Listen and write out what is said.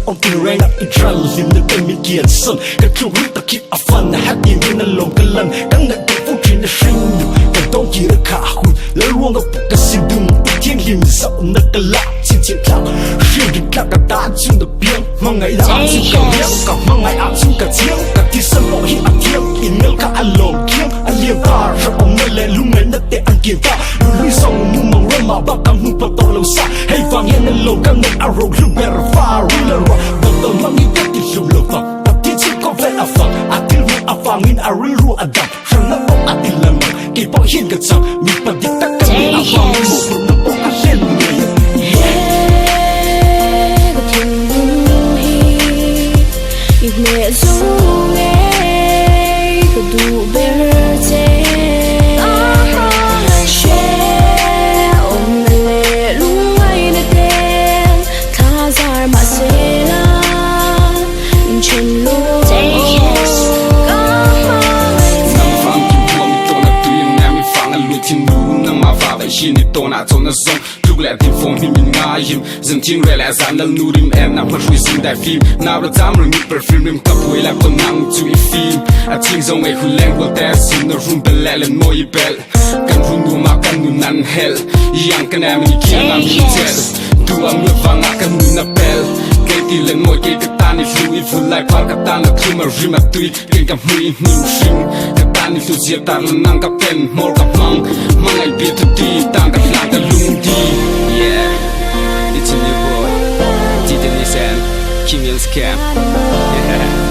Ông tin rain up in tràn lim nơi bên miền kiệt sơn, các chú rút ta keep a fun, hát yên bên nơi lòng cái lần, các ngân tình phúc truyền đã sinh được, cái tông chỉ được khả hụt, lỡ luôn gặp cái xin đừng bị thiên liêm dạo nơi cái lạ trên chiến thắng, riêng được các ta chung được biến, mang ngày đã áp chung cả miếng, cả mang ngày áp chung cả tiếng, cả thi sân lộ hi áp thiêng, in ngân cả ăn lòng kiêng, ăn liềm ta, rồi ông nơi lệ lúc này đất để ăn kiêng ta, luôn lui sòng nu mong rơi mà bác cam hung bạc tàu lâu xa, hay vàng yên nơi lòng các ngân arrow lúc bè pha, ruler Bang tong mangi kati sumlo fa Pati chi ko vel afang Atil mo afangin aril ru adam Siyang napong atil lamang Kipaw hin katsang Mi pagditak kami afangin mo Puro na po atil ngayon Có thiên mừng hi Ít mẹ dung ấy Có đủ bèr chê Hãy subscribe cho kênh Ghiền Mì Gõ để không bỏ lỡ những video Yeah, it's a new boy, Dennis and Kimy. Yeah.